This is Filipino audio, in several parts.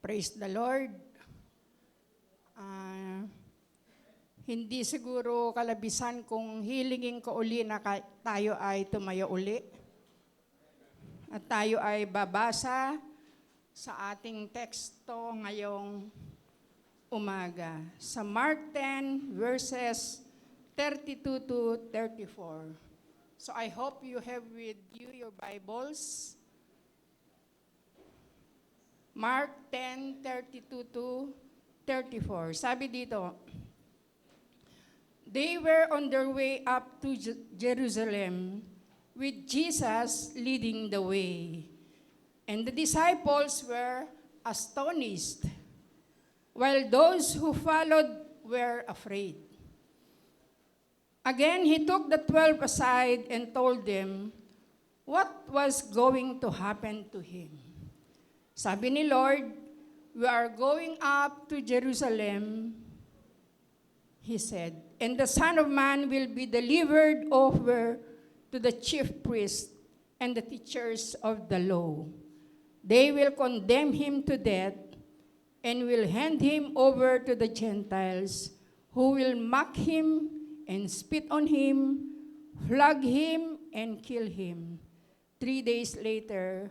Praise the Lord. Ah, Hindi siguro kalabisan kung hilingin ko uli na tayo ay tumayo uli. At tayo ay babasa sa ating teksto ngayong umaga. Sa Mark 10 verses 32 to 34. So I hope you have with you your Bibles. Mark 10:32 to 34. Sabi dito, they were on their way up to Jerusalem with Jesus leading the way. And the disciples were astonished, while those who followed were afraid. Again, he took the 12 aside and told them what was going to happen to him. Sabi ni Lord, we are going up to Jerusalem, he said, and the Son of Man will be delivered over to the chief priests and the teachers of the law. They will condemn him to death and will hand him over to the Gentiles, who will mock him and spit on him, flog him and kill him. 3 days later,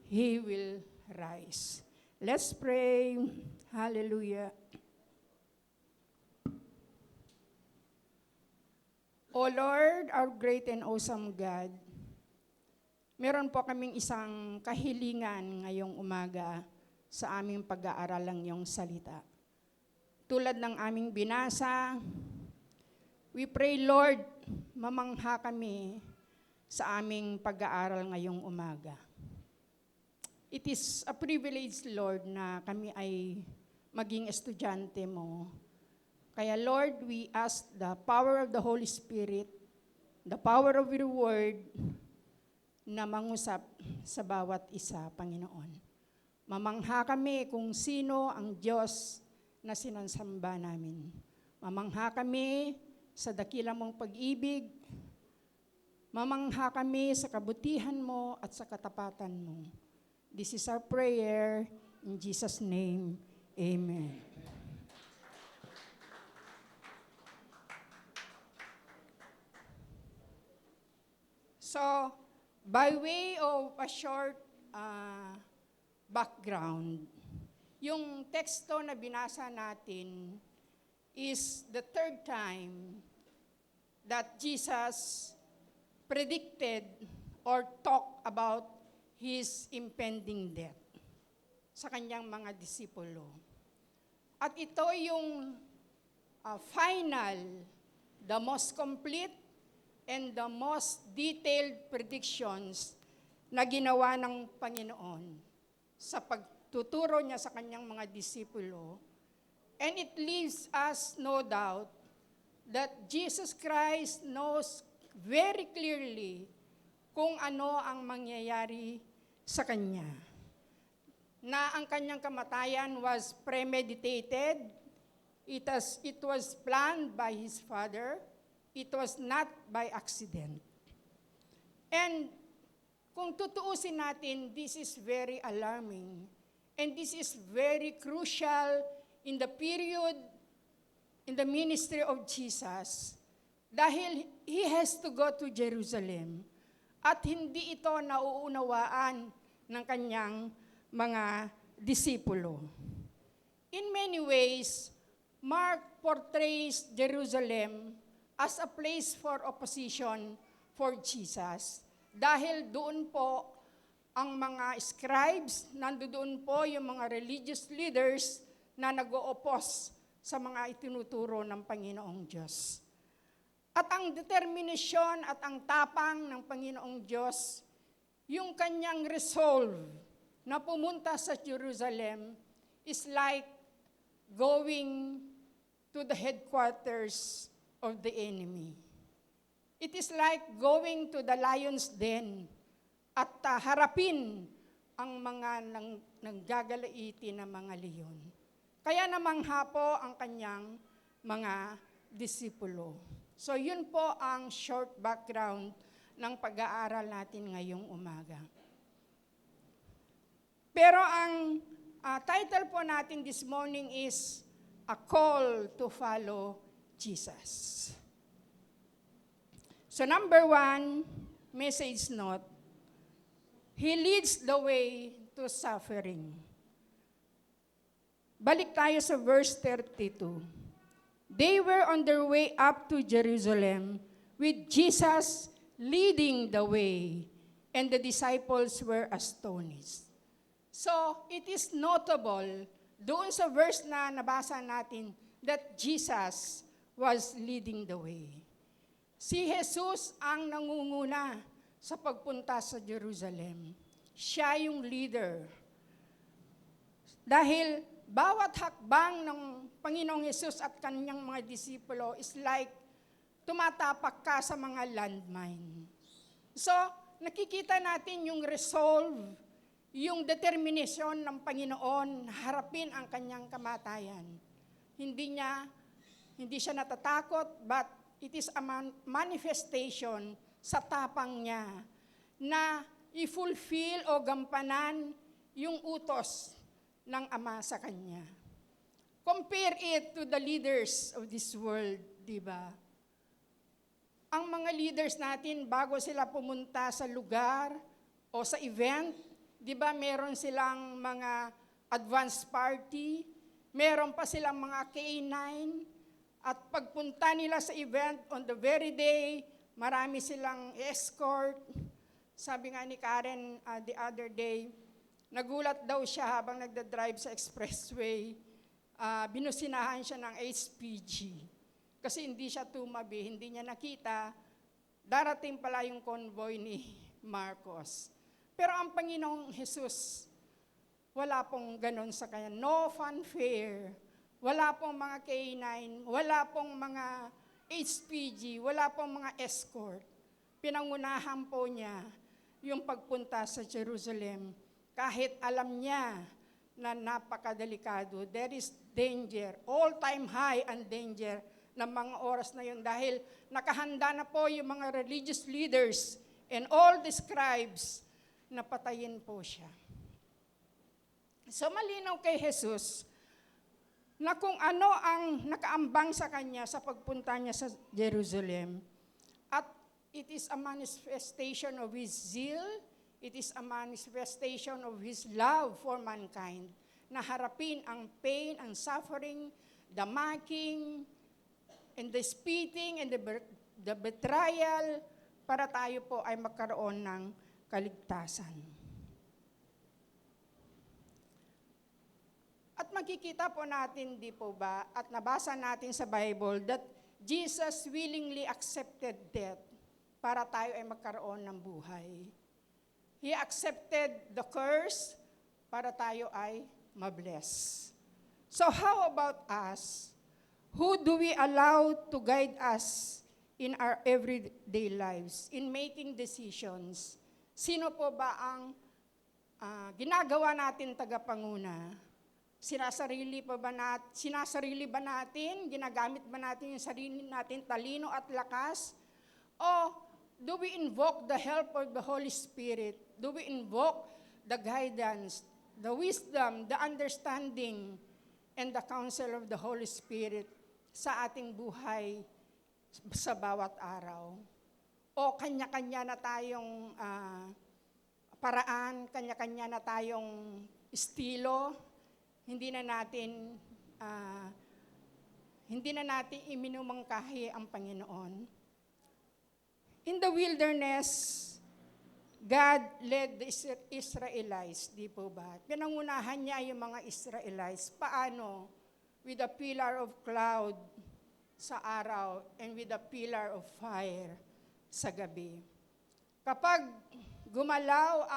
he will rise. Let's pray. Hallelujah. O Lord, our great and awesome God, meron po kaming isang kahilingan ngayong umaga sa aming pag-aaral ng iyong salita. Tulad ng aming binasa, we pray, Lord, mamangha kami sa aming pag-aaral ngayong umaga. It is a privilege, Lord, na kami ay maging estudyante mo. Kaya, Lord, we ask the power of the Holy Spirit, the power of your word, na mangusap sa bawat isa, Panginoon. Mamangha kami kung sino ang Diyos na sinasamba namin. Mamangha kami sa dakila mong pag-ibig. Mamangha kami sa kabutihan mo at sa katapatan mo. This is our prayer in Jesus' name. Amen. So, by way of a short background, yung teksto na binasa natin is the third time that Jesus predicted or talked about his impending death sa kanyang mga disipulo. At ito yung final, the most complete, and the most detailed predictions na ginawa ng Panginoon sa pagtuturo niya sa kanyang mga disipulo. And it leaves us no doubt that Jesus Christ knows very clearly kung ano ang mangyayari sa kanya. Na ang kanyang kamatayan was premeditated, it was planned by his Father, it was not by accident. And kung tutuusin natin, this is very alarming. And this is very crucial in the period, in the ministry of Jesus, dahil he has to go to Jerusalem. At hindi ito nauunawaan ng kanyang mga disipulo. In many ways, Mark portrays Jerusalem as a place for opposition for Jesus. Dahil doon po ang mga scribes, nandoon po yung mga religious leaders na nag-o-oppose sa mga itinuturo ng Panginoong Diyos. At ang determinasyon at ang tapang ng Panginoong Diyos, yung kanyang resolve na pumunta sa Jerusalem is like going to the headquarters of the enemy. It is like going to the lion's den at harapin ang mga nanggagalaiti na mga leon. Kaya namangha po ang kanyang mga disipulo. So yun po ang short background ng pag-aaral natin ngayong umaga. Pero ang title po natin this morning is A Call to Follow Jesus. So number 1, message note, He leads the way to suffering. Balik tayo sa verse 32. They were on their way up to Jerusalem with Jesus leading the way, and the disciples were astonished. So, it is notable doon sa verse na nabasa natin that Jesus was leading the way. Si Jesus ang nangunguna sa pagpunta sa Jerusalem. Siya yung leader. Dahil bawat hakbang ng Panginoong Jesus at kanyang mga disipulo is like tumatapak ka sa mga landmine. So, nakikita natin yung resolve, yung determination ng Panginoon harapin ang kanyang kamatayan. Hindi siya natatakot, but it is a manifestation sa tapang niya na i-fulfill o gampanan yung utos ng Ama sa kanya. Compare it to the leaders of this world, di ba? Ang mga leaders natin, bago sila pumunta sa lugar o sa event, di ba meron silang mga advance party, meron pa silang mga K9, at pagpunta nila sa event on the very day, marami silang escort. Sabi nga ni Karen the other day, nagulat daw siya habang nagdadrive sa expressway, binusinahan siya ng HPG. Kasi hindi siya tumabi, hindi niya nakita, darating pala yung convoy ni Marcos. Pero ang Panginoong Jesus, wala pong ganon sa kanya. No fanfare, wala pong mga K9, wala pong mga HPG, wala pong mga escort. Pinangunahan po niya yung pagpunta sa Jerusalem. Kahit alam niya na napakadelikado, there is danger, all-time high and danger ng mga oras na yun dahil nakahanda na po yung mga religious leaders and all the scribes na patayin po siya. So malinaw kay Jesus na kung ano ang nakaambang sa kanya sa pagpunta niya sa Jerusalem, at it is a manifestation of His zeal, it is a manifestation of His love for mankind, na harapin ang pain, ang suffering, the mocking, and the spitting, and the betrayal, para tayo po ay magkaroon ng kaligtasan. At makikita po natin, di po ba, at nabasa natin sa Bible, that Jesus willingly accepted death para tayo ay magkaroon ng buhay. He accepted the curse para tayo ay mabless. So how about us? Who do we allow to guide us in our everyday lives, in making decisions? Sino po ba ang ginagawa natin tagapanguna? Sinasarili ba natin? Ginagamit ba natin yung sarili natin talino at lakas? O do we invoke the help of the Holy Spirit? Do we invoke the guidance, the wisdom, the understanding, and the counsel of the Holy Spirit sa ating buhay sa bawat araw? O kanya-kanya na tayong paraan, kanya-kanya na tayong estilo, hindi na natin iminumangkahi ang Panginoon. In the wilderness, God led the Israelites, di po ba? Pinangunahan niya yung mga Israelites. Paano? With a pillar of cloud sa araw and with a pillar of fire sa gabi. Kapag gumalaw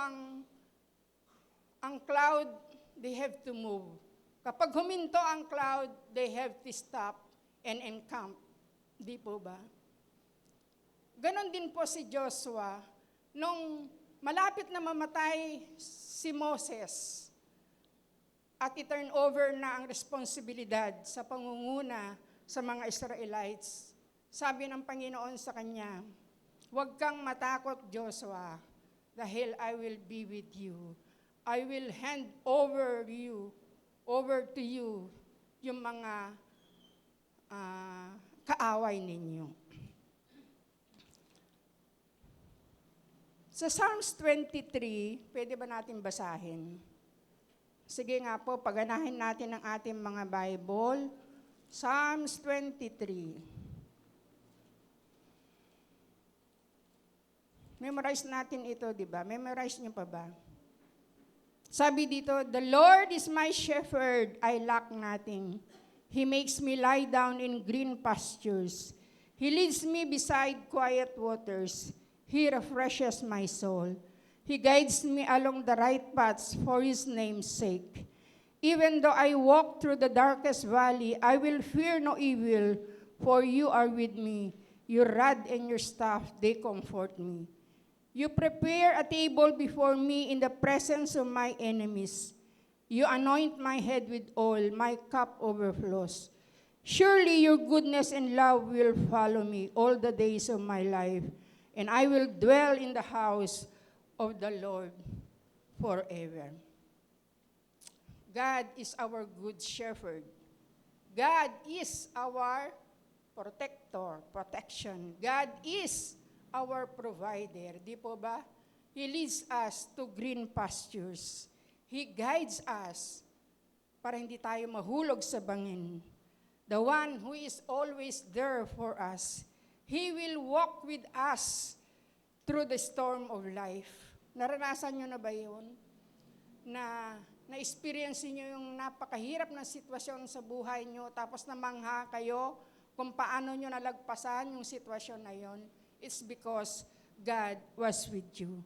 ang cloud, they have to move. Kapag huminto ang cloud, they have to stop and encamp. Di po ba? Ganon din po si Joshua. Nung malapit na mamatay si Moses at i-turn over na ang responsibilidad sa pangunguna sa mga Israelites, sabi ng Panginoon sa kanya, "Huwag kang matakot, Joshua, dahil I will be with you. I will hand over to you, yung mga kaaway ninyo. Sa Psalms 23, pwede ba natin basahin? Sige nga po, paganahin natin ang ating mga Bible. Psalms 23. Memorize natin ito, di ba? Memorize niyo pa ba? Sabi dito, the Lord is my shepherd, I lack nothing. He makes me lie down in green pastures. He leads me beside quiet waters. He refreshes my soul. He guides me along the right paths for His name's sake. Even though I walk through the darkest valley, I will fear no evil, for you are with me. Your rod and your staff, they comfort me. You prepare a table before me in the presence of my enemies. You anoint my head with oil, my cup overflows. Surely your goodness and love will follow me all the days of my life, and I will dwell in the house of the Lord forever. God is our good shepherd. God is our protection. God is our provider. Di po ba? He leads us to green pastures. He guides us para hindi tayo mahulog sa bangin. The one who is always there for us. He will walk with us through the storm of life. Naranasan nyo na ba yun? Na-experience nyo yung napakahirap na sitwasyon sa buhay nyo, tapos namangha kayo kung paano nyo nalagpasan yung sitwasyon na yun. It's because God was with you.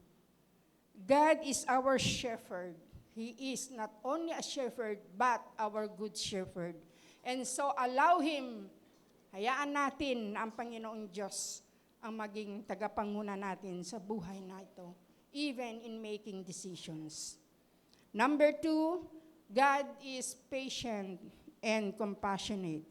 God is our shepherd. He is not only a shepherd, but our good shepherd. And so allow Him, hayaan natin ang Panginoong Diyos ang maging tagapanguna natin sa buhay na ito, even in making decisions. Number 2, God is patient and compassionate.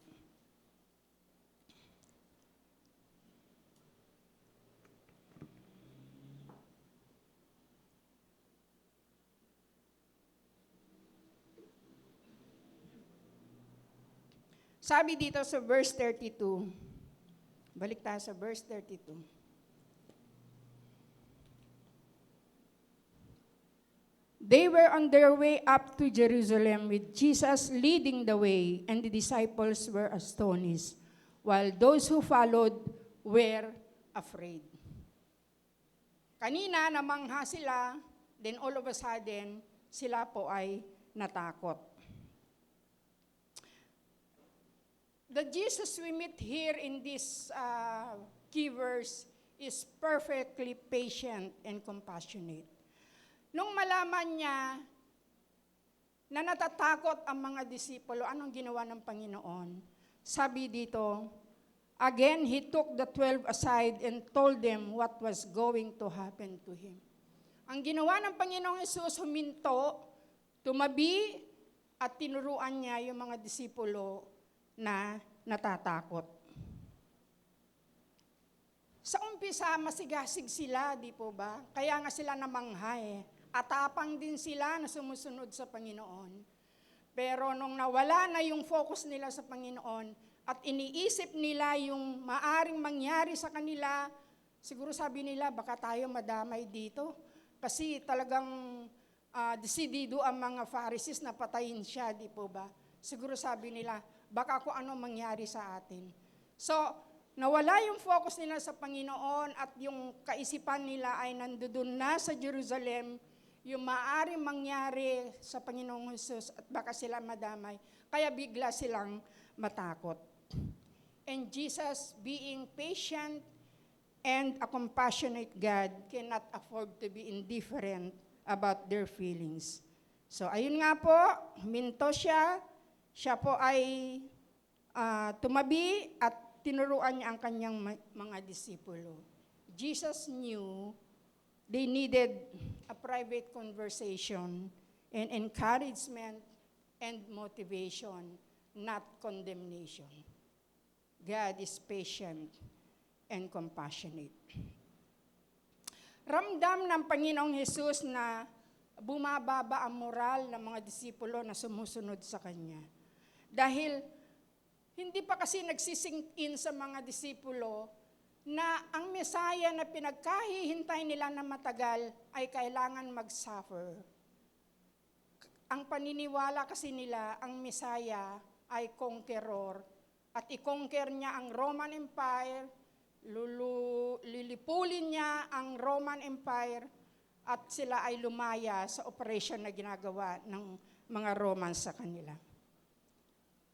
Sabi dito sa verse 32, balik tayo sa verse 32. They were on their way up to Jerusalem with Jesus leading the way, and the disciples were astonished, while those who followed were afraid. Kanina, namangha sila, then all of a sudden, sila po ay natakot. The Jesus we meet here in this key verse is perfectly patient and compassionate. Nung malaman niya na natatakot ang mga disipulo, anong ginawa ng Panginoon? Sabi dito, again, He took the 12 aside and told them what was going to happen to Him. Ang ginawa ng Panginoong Hesus, huminto, tumabi, at tinuruan niya yung mga disipulo na natatakot. Sa umpisa, masigasig sila, di po ba? Kaya nga sila namangha. Atapang din sila na sumusunod sa Panginoon. Pero nung nawala na yung focus nila sa Panginoon at iniisip nila yung maaring mangyari sa kanila, siguro sabi nila, baka tayo madamay dito. Kasi talagang desidido ang mga Pharisees na patayin siya, di po ba? Siguro sabi nila, baka kung ano mangyari sa atin. So, nawala yung focus nila sa Panginoon at yung kaisipan nila ay nandoon na sa Jerusalem, yung maaaring mangyari sa Panginoong Hesus at baka sila madamay. Kaya bigla silang matakot. And Jesus, being patient and a compassionate God, cannot afford to be indifferent about their feelings. So, ayun nga po, huminto siya. Siya po ay tumabi at tinuruan niya ang kanyang mga disipulo. Jesus knew they needed a private conversation and encouragement and motivation, not condemnation. God is patient and compassionate. Ramdam ng Panginoong Hesus na bumababa ang moral ng mga disipulo na sumusunod sa Kanya. Dahil hindi pa kasi nagsisink in sa mga disipulo na ang Mesaya na pinagkahihintay nila na matagal ay kailangan mag-suffer. Ang paniniwala kasi nila, ang Mesaya ay conqueror at i-conquer niya ang Roman Empire, lilipulin niya ang Roman Empire at sila ay lumaya sa operation na ginagawa ng mga Romans sa kanila.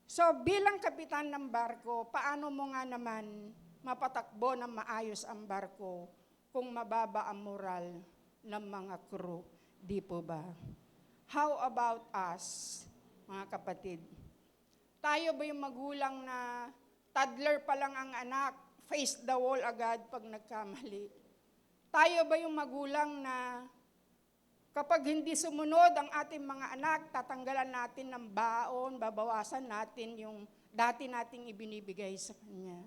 So bilang kapitan ng barko, paano mo nga naman mapatakbo ng maayos ang barko kung mababa ang moral ng mga crew? Di po ba? How about us, mga kapatid? Tayo ba yung magulang na toddler pa lang ang anak, face the wall agad pag nagkamali? Tayo ba yung magulang na kapag hindi sumunod ang ating mga anak, tatanggalan natin ng baon, babawasan natin yung dati nating ibinibigay sa kanya?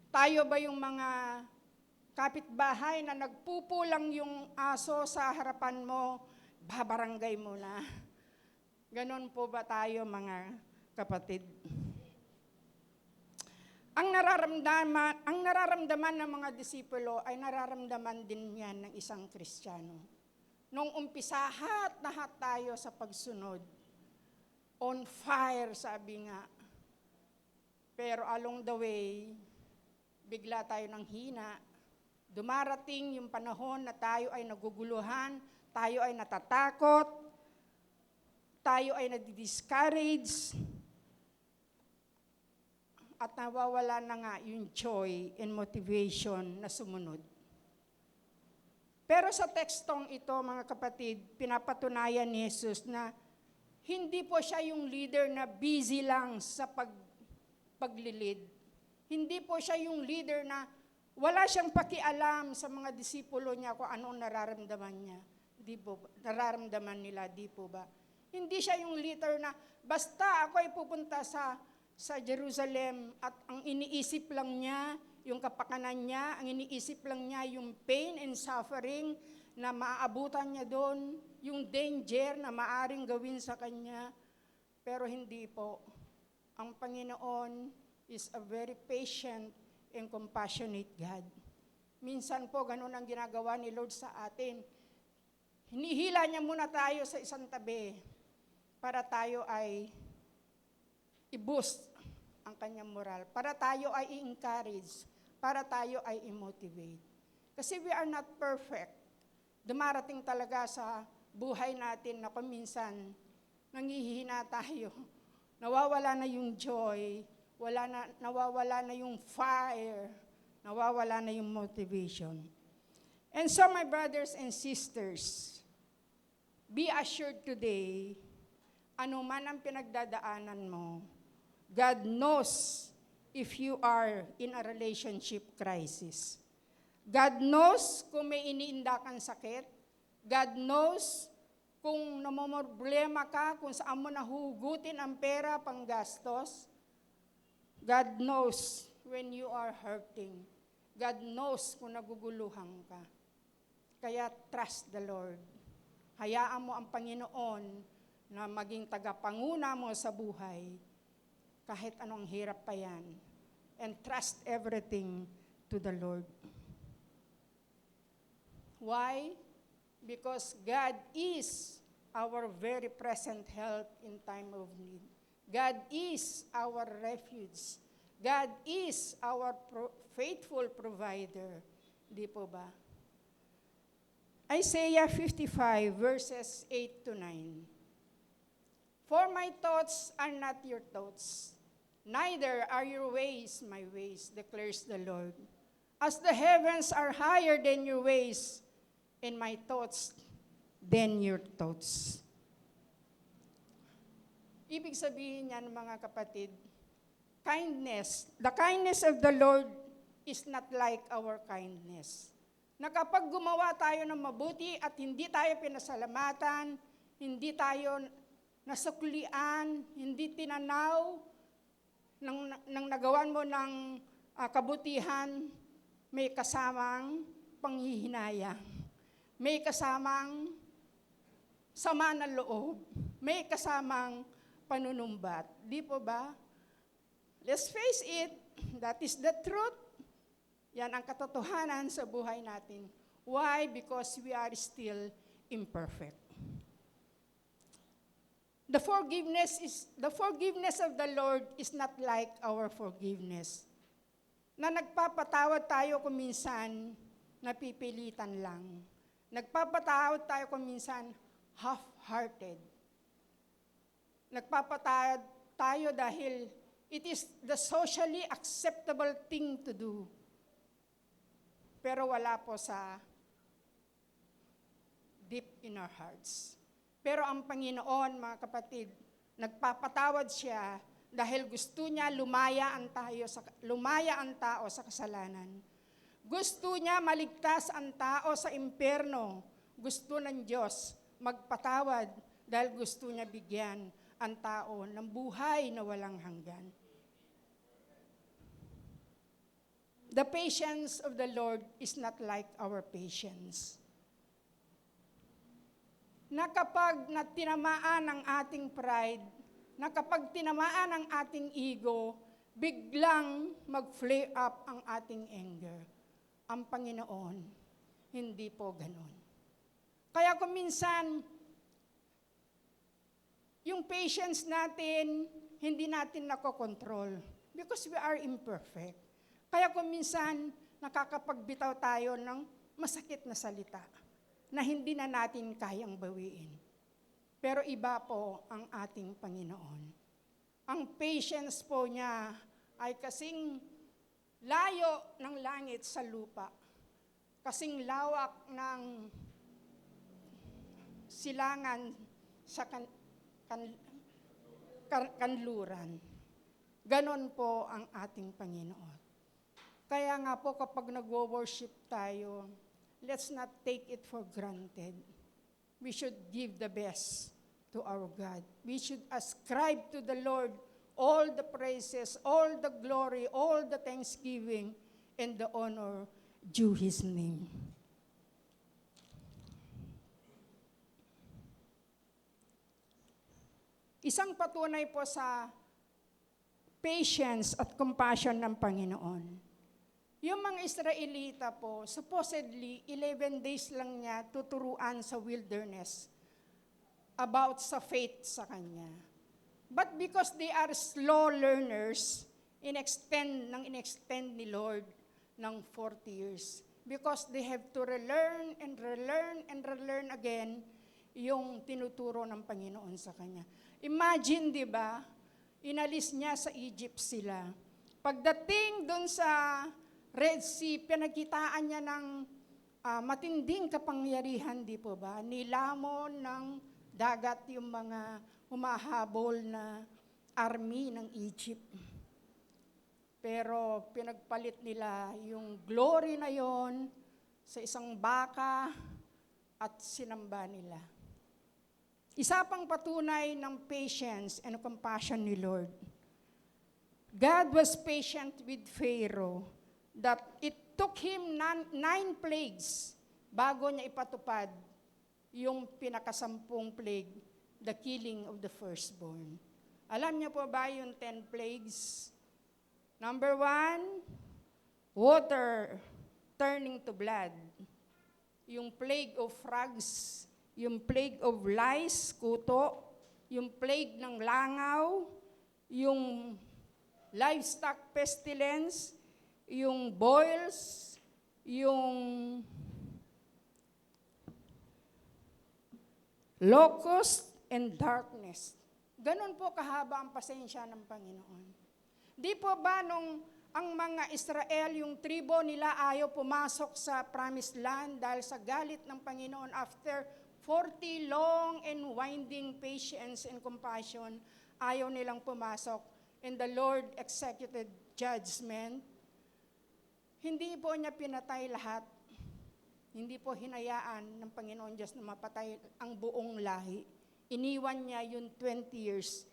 Tayo ba yung mga kapitbahay na nagpupulang yung aso sa harapan mo, babarangay mo na? Ganon po ba tayo, mga kapatid? Ang nararamdaman ng mga disipulo ay nararamdaman din yan ng isang Kristiyano. Nung umpisa, lahat tayo sa pagsunod. On fire, sabi nga. Pero along the way, bigla tayo ng hina. Dumarating yung panahon na tayo ay naguguluhan, tayo ay natatakot, tayo ay nadi-discourage, at nawawala na nga yung joy and motivation na sumunod. Pero sa tekstong ito, mga kapatid, pinapatunayan ni Jesus na hindi po siya yung leader na busy lang sa paglilid. Hindi po siya yung leader na wala siyang pakialam sa mga disipulo niya kung anong nararamdaman niya. Di po, nararamdaman nila, di po ba? Hindi siya yung leader na basta ako ay pupunta sa Jerusalem at ang iniisip lang niya, yung kapakanan niya, ang iniisip lang niya yung pain and suffering na maaabutan niya doon, yung danger na maaring gawin sa kanya. Pero hindi po. Ang Panginoon is a very patient and compassionate God. Minsan po, ganun ang ginagawa ni Lord sa atin. Hinihila niya muna tayo sa isang tabi para tayo ay i-boost ang kanyang moral, para tayo ay i-encourage, para tayo ay i-motivate. Kasi we are not perfect. Dumarating talaga sa buhay natin na kung minsan nanghihina tayo, nawawala na yung joy, nawawala na yung fire, nawawala na yung motivation. And so my brothers and sisters, be assured today, ano man ang pinagdadaanan mo, God knows if you are in a relationship crisis. God knows kung may iniinda kang sakit. God knows kung namomroblema ka, kung saan mo nahugutin ang pera pang gastos. God knows when you are hurting. God knows kung naguguluhan ka. Kaya trust the Lord. Hayaan mo ang Panginoon na maging tagapanguna mo sa buhay, kahit anong hirap pa yan. And trust everything to the Lord. Why? Because God is our very present help in time of need. God is our refuge. God is our faithful provider. Di po ba? Isaiah 55 verses 8 to 9. For my thoughts are not your thoughts, neither are your ways my ways, declares the Lord. As the heavens are higher than your ways, and my thoughts than your thoughts. Ibig sabihin niyan, mga kapatid, the kindness of the Lord is not like our kindness. Na kapag gumawa tayo ng mabuti at hindi tayo pinasalamatan, hindi tayo nasuklian, hindi tinanaw ng nagawan mo ng kabutihan, may kasamang panghihinayang. May kasamang sama ng loob, may kasamang panunumbat. Di po ba? Let's face it, that is the truth. Yan ang katotohanan sa buhay natin. Why? Because we are still imperfect. The forgiveness of the Lord is not like our forgiveness. Na nagpapatawad tayo kung minsan, napipilitan lang. Nagpapatawad tayo kung minsan, half-hearted. Nagpapatawad tayo dahil it is the socially acceptable thing to do. Pero wala po sa deep in our hearts. Pero ang Panginoon, mga kapatid, nagpapatawad siya dahil gusto niya lumaya ang tao sa kasalanan. Gusto niya maligtas ang tao sa impyerno. Gusto ng Diyos magpatawad dahil gusto niya bigyan ang tao ng buhay na walang hanggan. The patience of the Lord is not like our patience. Na kapag tinamaan ang ating pride, na kapag tinamaan ang ating ego, biglang mag-flare up ang ating anger. Ang Panginoon, hindi po ganon. Kaya kung minsan, yung patience natin, hindi natin nakokontrol because we are imperfect. Kaya kung minsan, nakakapagbitaw tayo ng masakit na salita na hindi na natin kayang bawiin. Pero iba po ang ating Panginoon. Ang patience po niya ay kasing layo ng langit sa lupa, kasing lawak ng silangan sa kanluran. Ganon po ang ating Panginoon. Kaya nga po kapag nag-worship tayo, let's not take it for granted. We should give the best to our God. We should ascribe to the Lord all the praises, all the glory, all the thanksgiving, and the honor due His name. Isang patunay po sa patience at compassion ng Panginoon. Yung mga Israelita po, supposedly, 11 days lang niya tuturuan sa wilderness about sa faith sa Kanya. But because they are slow learners, inextend ni Lord ng 40 years. Because they have to relearn and relearn and relearn again yung tinuturo ng Panginoon sa Kanya. Imagine, di ba, inalis niya sa Egypt sila. Pagdating doon sa Red Sea, pinagkitaan niya ng matinding kapangyarihan, di po ba? Nilamon ng dagat yung mga humahabol na army ng Egypt. Pero pinagpalit nila yung glory na yon sa isang baka at sinamba nila. Isa pang patunay ng patience and compassion ni Lord. God was patient with Pharaoh that it took him 9 plagues bago niya ipatupad yung pinakasampung plague, the killing of the firstborn. Alam niyo po ba yung 10 plagues? Number 1, water turning to blood. Yung plague of frogs, yung plague of lice, kuto, yung plague ng langaw, yung livestock pestilence, yung boils, yung locust and darkness. Ganon po kahaba ang pasensya ng Panginoon. Di po ba nung ang mga Israel, yung tribo nila ayaw pumasok sa promised land dahil sa galit ng Panginoon after 40 long and winding patience and compassion, ayaw nilang pumasok and the Lord executed judgment. Hindi po niya pinatay lahat. Hindi po hinayaan ng Panginoon Diyos na mapatay ang buong lahi. Iniwan niya yung 20 years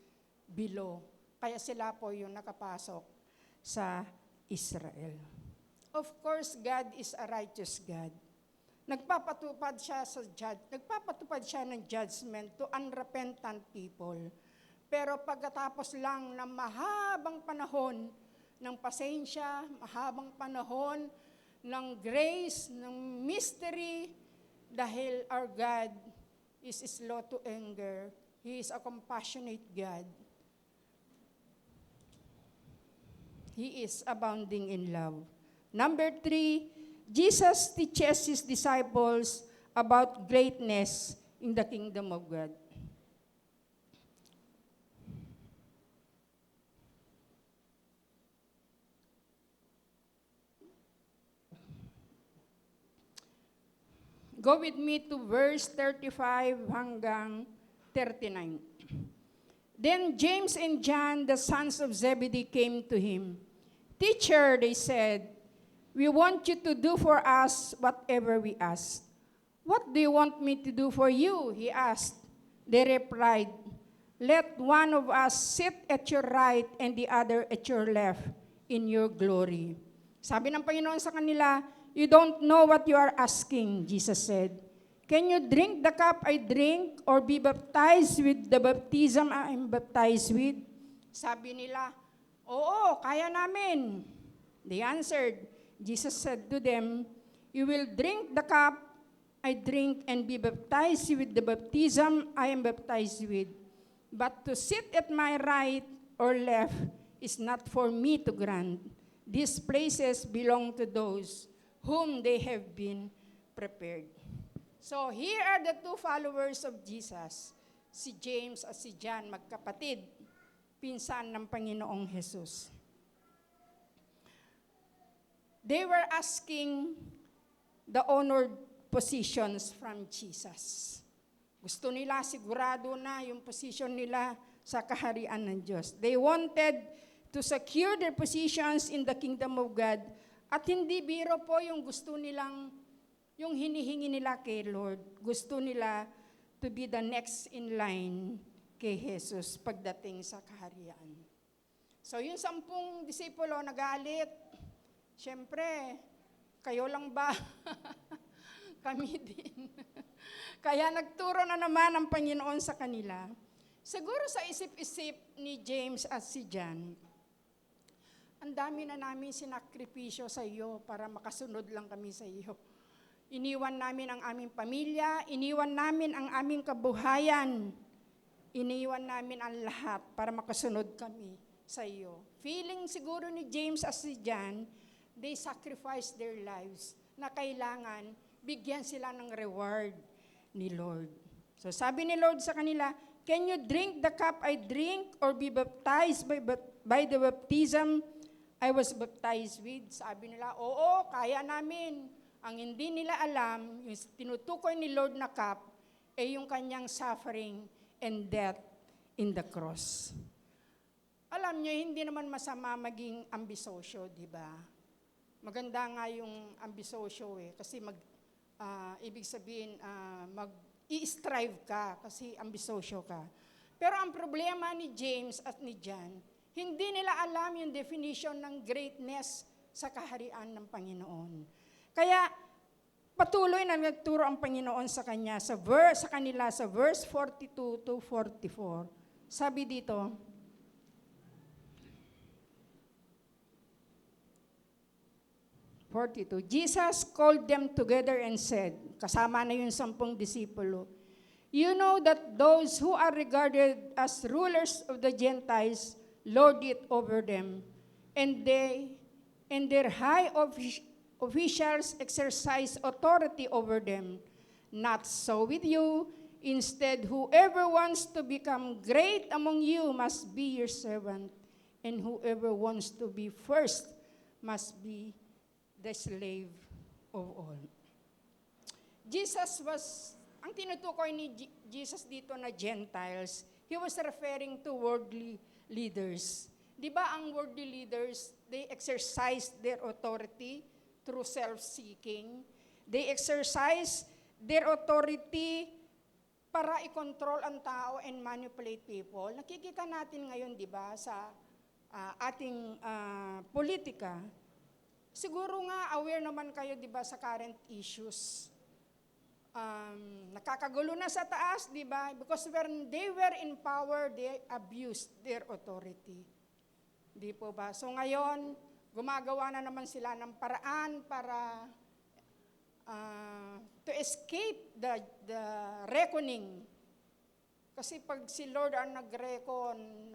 below. Kaya sila po yung nakapasok sa Israel. Of course, God is a righteous God. nagpapatupad siya ng judgment to unrepentant people. Pero pagkatapos lang ng mahabang panahon ng pasensya, mahabang panahon ng grace, ng mystery, dahil our God is slow to anger, He is a compassionate God. He is abounding in love. Number 3, Jesus teaches His disciples about greatness in the kingdom of God. Go with me to verse 35 hanggang 39. Then James and John, the sons of Zebedee, came to him. Teacher, they said, we want you to do for us whatever we ask. What do you want me to do for you? He asked. They replied, let one of us sit at your right and the other at your left in your glory. Sabi ng Panginoon sa kanila, you don't know what you are asking, Jesus said. Can you drink the cup I drink or be baptized with the baptism I am baptized with? Sabi nila, oo, kaya namin. They answered. Jesus said to them, you will drink the cup I drink and be baptized with the baptism I am baptized with. But to sit at my right or left is not for me to grant. These places belong to those whom they have been prepared. So here are the two followers of Jesus, si James at si John, magkapatid, pinsan ng Panginoong Jesus. They were asking the honored positions from Jesus. Gusto nila, sigurado na yung position nila sa kaharian ng Diyos. They wanted to secure their positions in the kingdom of God. At hindi biro po yung gusto nilang, yung hinihingi nila kay Lord. Gusto nila to be the next in line kay Jesus pagdating sa kaharian. So yung 10 disipulo nagalit. Siyempre, kayo lang ba? Kami din. Kaya nagturo na naman ang Panginoon sa kanila. Siguro sa isip-isip ni James at si John, ang dami na namin sinakripisyo sa iyo para makasunod lang kami sa iyo. Iniwan namin ang aming pamilya, iniwan namin ang aming kabuhayan, iniwan namin ang lahat para makasunod kami sa iyo. Feeling siguro ni James at si John, they sacrificed their lives na kailangan bigyan sila ng reward ni Lord. So sabi ni Lord sa kanila, can you drink the cup I drink or be baptized by the baptism I was baptized with? Sabi nila, oo, kaya namin. Ang hindi nila alam, yung tinutukoy ni Lord na cup, ay yung kanyang suffering and death in the cross. Alam nyo, hindi naman masama maging ambisosyo, di ba? Maganda nga yung ambisosyo kasi ibig sabihin, mag-i-strive ka kasi ambisosyo ka. Pero ang problema ni James at ni John, hindi nila alam yung definition ng greatness sa kaharian ng Panginoon. Kaya patuloy na nagturo ang Panginoon sa kanila sa verse 42 to 44. Sabi dito, Jesus called them together and said, kasama na yung 10 disipulo, you know that those who are regarded as rulers of the Gentiles lord it over them, and their high officials exercise authority over them. Not so with you. Instead, whoever wants to become great among you must be your servant, and whoever wants to be first must be the slave of all. Ang tinutukoy ni Jesus dito na Gentiles, He was referring to worldly leaders. Di ba ang worldly leaders, they exercise their authority through self-seeking. They exercise their authority para i-control ang tao and manipulate people. Nakikita natin ngayon, di ba, sa ating politika. Siguro nga aware naman kayo, di ba, sa current issues nakakagulo na sa taas, di ba? Because when they were in power, they abused their authority. Di po ba? So ngayon, gumagawa na naman sila ng paraan para to escape the reckoning. Kasi pag si Lord ang nag-recon,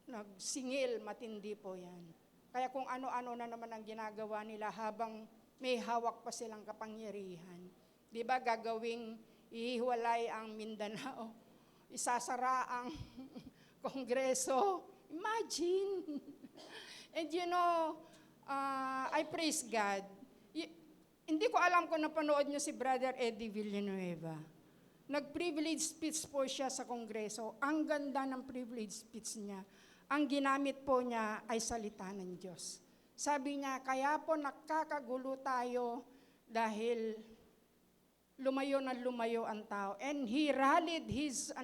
nagsingil, matindi po yan. Kaya kung ano-ano na naman ang ginagawa nila habang may hawak pa silang kapangyarihan. Di ba gagawing ihiwalay ang Mindanao, isasara ang Kongreso. Imagine! And you know, I praise God. Hindi ko alam kung napanood nyo si Brother Eddie Villanueva. Nag-privilege speech po siya sa Kongreso. Ang ganda ng privilege speech niya. Ang ginamit po niya ay salita ng Diyos. Sabi niya, kaya po nakakagulo tayo dahil lumayo na lumayo ang tao. And he rallied his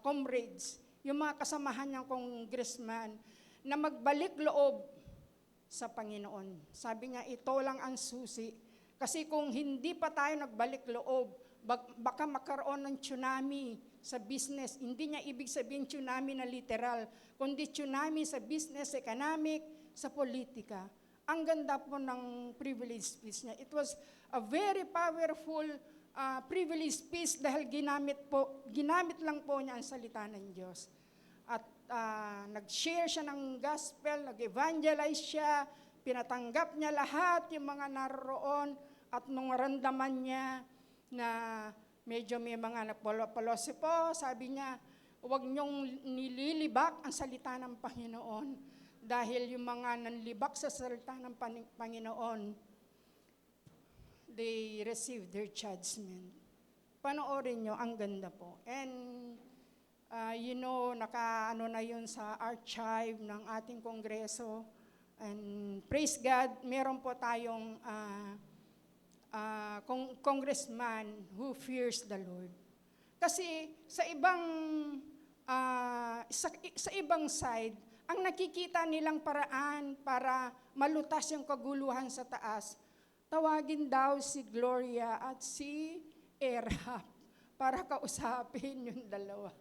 comrades, yung mga kasamahan niyang congressman, na magbalik loob sa Panginoon. Sabi niya, ito lang ang susi. Kasi kung hindi pa tayo nagbalik loob, baka magkaroon ng tsunami sa business. Hindi niya ibig sabihin tsunami na literal, kundi tsunami sa business, economic, sa politika. Ang ganda po ng privilege speech niya. It was a very powerful privilege speech dahil ginamit lang po niya ang salita ng Diyos. At nag-share siya ng gospel, nag-evangelize siya, pinatanggap niya lahat yung mga naroon at nung maramdaman niya na medyo may mga nagpalo-palosi po, sabi niya, huwag niyong nililibak ang salita ng Panginoon dahil yung mga nanlibak sa salita ng Panginoon, they receive their judgment. Panoorin niyo, ang ganda po. And naka-ano na yun sa archive ng ating Kongreso. And praise God, meron po tayong congressman who fears the Lord. Kasi sa ibang side, ang nakikita nilang paraan para malutas yung kaguluhan sa taas, tawagin daw si Gloria at si Erap para kausapin yung dalawa.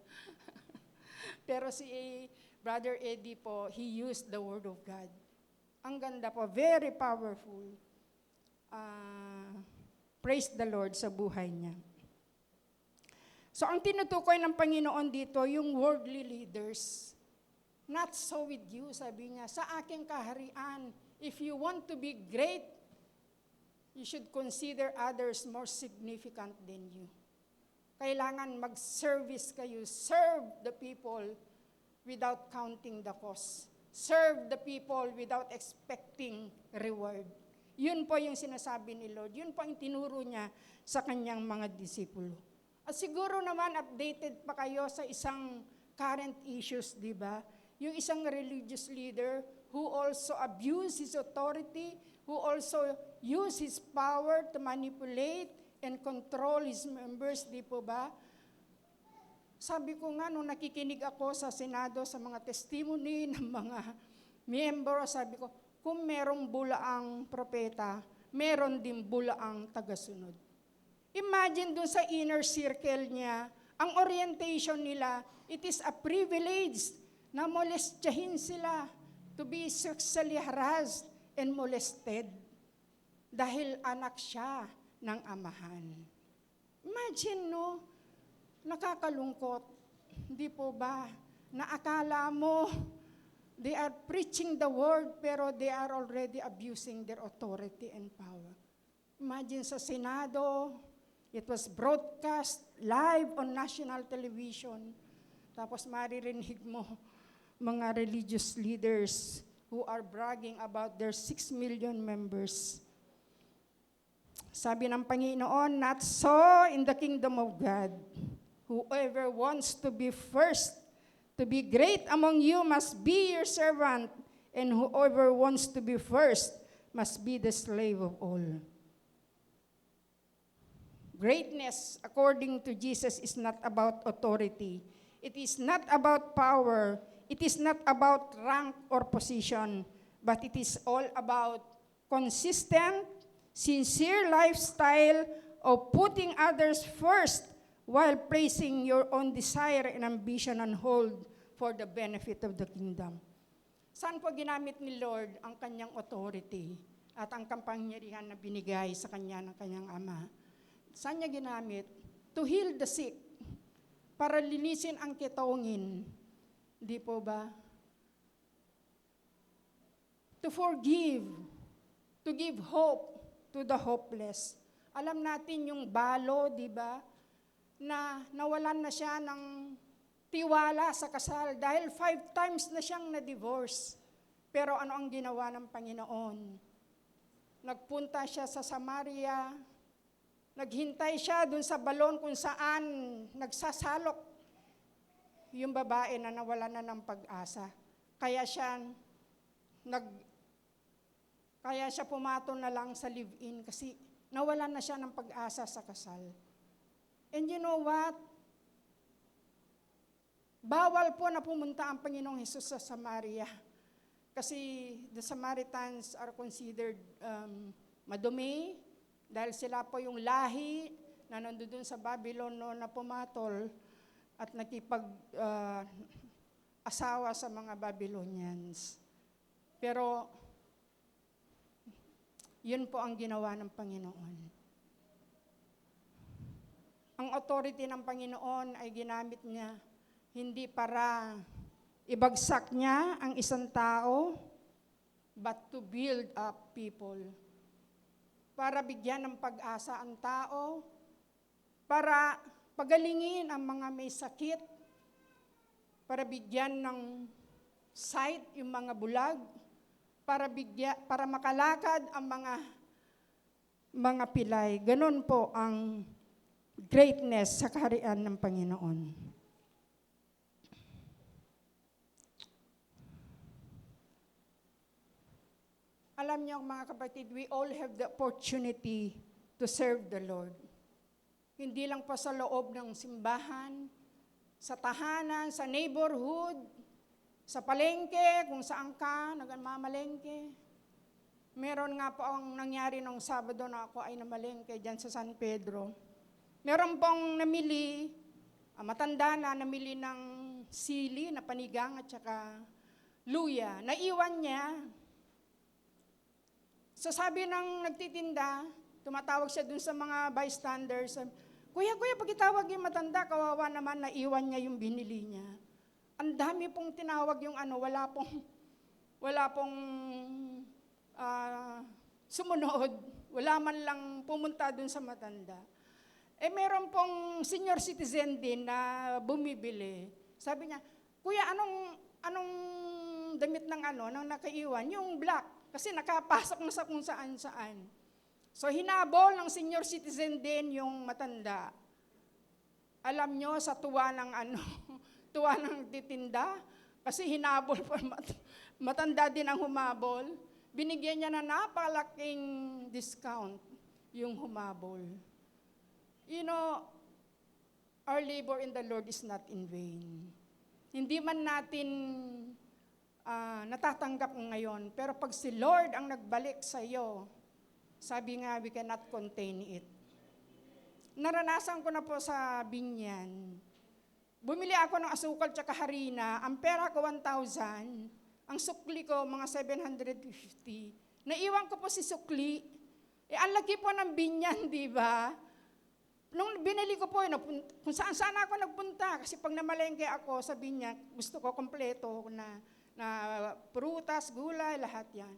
Pero si Brother Eddie po, he used the Word of God. Ang ganda po, very powerful. Praise the Lord sa buhay niya. So ang tinutukoy ng Panginoon dito, yung worldly leaders, not so with you, sabi niya, sa aking kaharian, if you want to be great, you should consider others more significant than you. Kailangan mag-service kayo. Serve the people without counting the cost. Serve the people without expecting reward. Yun po yung sinasabi ni Lord. Yun po ang tinuro niya sa kanyang mga disipulo. At siguro naman updated pa kayo sa isang current issues, di ba? Yung isang religious leader who also abused his authority, who also used his power to manipulate and control his members, di po ba? Sabi ko nga, nung nakikinig ako sa Senado, sa mga testimony ng mga miyembro, sabi ko, kung merong bulaang propeta, meron din bulaang tagasunod. Imagine dun sa inner circle niya, ang orientation nila, it is a privilege na molestyahin sila, to be sexually harassed and molested dahil anak siya ng amahan. Imagine, no? Nakakalungkot. Hindi po ba? Naakala mo, they are preaching the word, pero they are already abusing their authority and power. Imagine sa Senado, it was broadcast live on national television. Tapos maririnig mo mga religious leaders who are bragging about their 6 million members. Sabi ng Panginoon, not so in the kingdom of God. Whoever wants to be first, to be great among you must be your servant, and whoever wants to be first must be the slave of all. Greatness, according to Jesus, is not about authority. It is not about power. It is not about rank or position, but it is all about consistent, sincere lifestyle of putting others first while placing your own desire and ambition on hold for the benefit of the kingdom. Saan po ginamit ni Lord ang kanyang authority at ang kapangyarihan na binigay sa kanya ng kanyang ama? Saan niya ginamit? To heal the sick, para linisin ang kitongin. Di po ba? To forgive, to give hope to the hopeless. Alam natin yung balo, di ba? Na nawalan na siya ng tiwala sa kasal dahil 5 times na siyang na-divorce. Pero ano ang ginawa ng Panginoon? Nagpunta siya sa Samaria, naghintay siya dun sa balon kung saan nagsasalok yung babae na nawalan na ng pag-asa. Kaya siya pumatol na lang sa live-in kasi nawalan na siya ng pag-asa sa kasal. And you know what? Bawal po na pumunta ang Panginoong Hesus sa Samaria. Kasi the Samaritans are considered madumi dahil sila po yung lahi na nandoon sa Babylon no, na pumatol at nakipag-asawa sa mga Babylonians. Pero yun po ang ginawa ng Panginoon. Ang authority ng Panginoon ay ginamit niya hindi para ibagsak niya ang isang tao, but to build up people. Para bigyan ng pag-asa ang tao, para pagalingin ang mga may sakit, para bigyan ng sight yung mga bulag, para makalakad ang mga pilay. Ganon po ang greatness sa kaharian ng Panginoon. Alam niyo mga kapatid, we all have the opportunity to serve the Lord. Hindi lang po sa loob ng simbahan, sa tahanan, sa neighborhood, sa palengke, kung saan ka, nagmamalengke. Meron nga po ang nangyari nung Sabado na ako ay namalengke dyan sa San Pedro. Meron pong namili, matanda na namili ng sili na panigang at saka luya. Naiwan niya. So sabi ng nagtitinda, tumatawag siya dun sa mga bystanders, Kuya, pagitawag yung matanda, kawawa naman, naiwan niya yung binili niya. Ang dami pong tinawag yung wala pong sumunod, wala man lang pumunta dun sa matanda. Meron pong senior citizen din na bumibili. Sabi niya, Kuya, anong damit ng nang nakaiwan? Yung black. Kasi nakapasok na sa kung saan-saan. So hinabol ng senior citizen din yung matanda. Alam nyo, sa tuwa ng titinda, kasi hinabol pa, matanda din ang humabol, binigyan niya na napakalaking discount yung humabol. You know, our labor in the Lord is not in vain. Hindi man natin natatanggap ngayon. Pero pag si Lord ang nagbalik sa iyo, sabi nga, we cannot contain it. Naranasan ko na po sa Binyan. Bumili ako ng asukal tsaka harina. Ang pera ko 1,000. Ang sukli ko mga 750. Naiwan ko po si sukli. Ang laki po ng Binyan, di ba? Nung binili ko po, kung saan ako nagpunta. Kasi pag namalengke ako sa Binyan, gusto ko kompleto na prutas, gulay, lahat yan.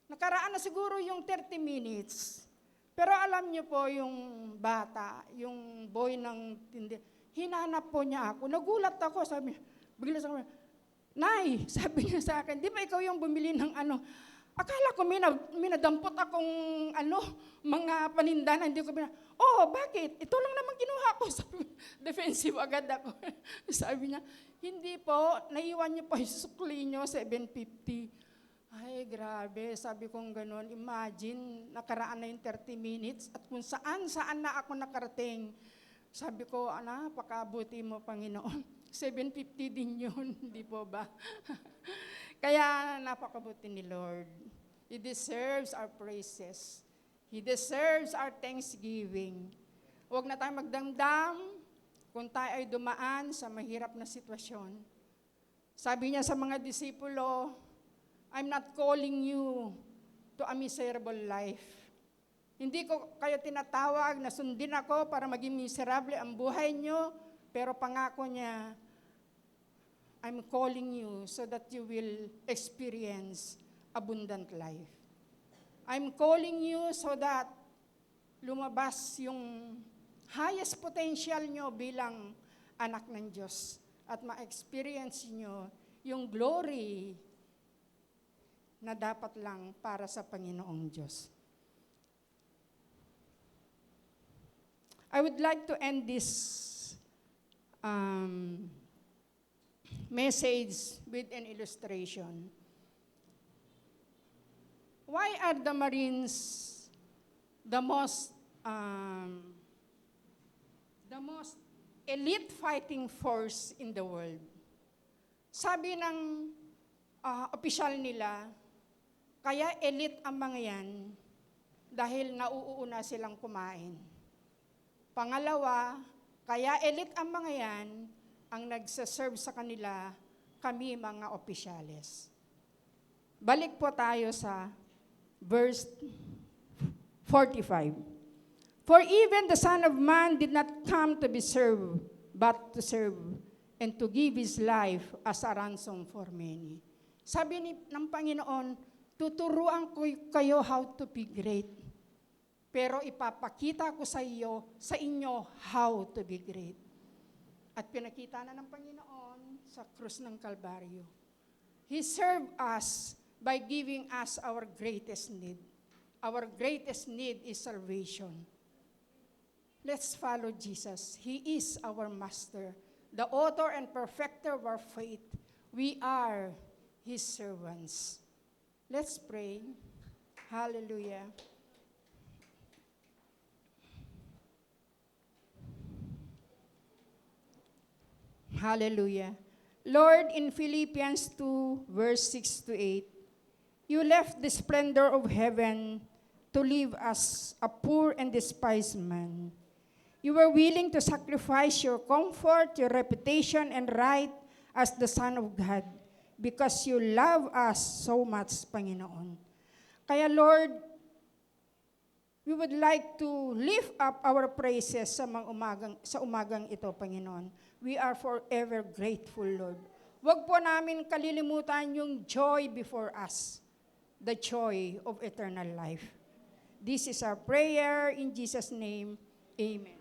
Nakaraan na siguro yung 30 minutes. Pero alam niyo po yung bata, yung boy ng tindi, hinanap po niya ako. Nagulat ako, sabi niya, bigla sa akin, Nay, sabi niya sa akin, di ba ikaw yung bumili ng Akala ko may nadampot akong mga paninda na hindi ko bakit? Ito lang naman kinuha ko. Sabi, defensive agad ako. Sabi niya, hindi po, naiwan niyo po yung sukli niyo, 750. Ay, grabe. Sabi kong gano'n, imagine, nakaraan na yung 30 minutes at kung saan na ako nakarating. Sabi ko, napakabuti mo, Panginoon. 750 din yun, hindi po ba? Kaya napakabuti ni Lord. He deserves our praises. He deserves our thanksgiving. Huwag na tayong magdamdam kung tayo ay dumaan sa mahirap na sitwasyon. Sabi niya sa mga disipulo, I'm not calling you to a miserable life. Hindi ko kayo tinatawag na sundin ako para maging miserable ang buhay nyo, pero pangako niya, I'm calling you so that you will experience abundant life. I'm calling you so that lumabas yung highest potential nyo bilang anak ng Diyos at ma-experience nyo yung glory na dapat lang para sa Panginoong Diyos. I would like to end this message with an illustration. Why are the Marines the most elite fighting force in the world? Sabi ng opisyal nila, kaya elite ang mga yan dahil nauuna silang kumain. Pangalawa, kaya elite ang mga yan ang nagsaserve sa kanila, kami mga opisyales. Balik po tayo sa verse 45. For even the Son of Man did not come to be served, but to serve, and to give His life as a ransom for many. Sabi ng Panginoon, tuturuan ko kayo how to be great, pero ipapakita ko sa inyo how to be great. At pinakita na ng Panginoon sa krus ng Kalbaryo. He served us by giving us our greatest need. Our greatest need is salvation. Let's follow Jesus. He is our master, the author and perfecter of our faith. We are His servants. Let's pray. Hallelujah. Hallelujah. Lord, in Philippians 2, verse 6 to 8, you left the splendor of heaven to live as a poor and despised man. You were willing to sacrifice your comfort, your reputation, and right as the Son of God because you love us so much, Panginoon. Kaya Lord, we would like to lift up our praises sa umagang ito, Panginoon. We are forever grateful, Lord. Huwag po namin kalilimutan yung joy before us, the joy of eternal life. This is our prayer in Jesus' name. Amen.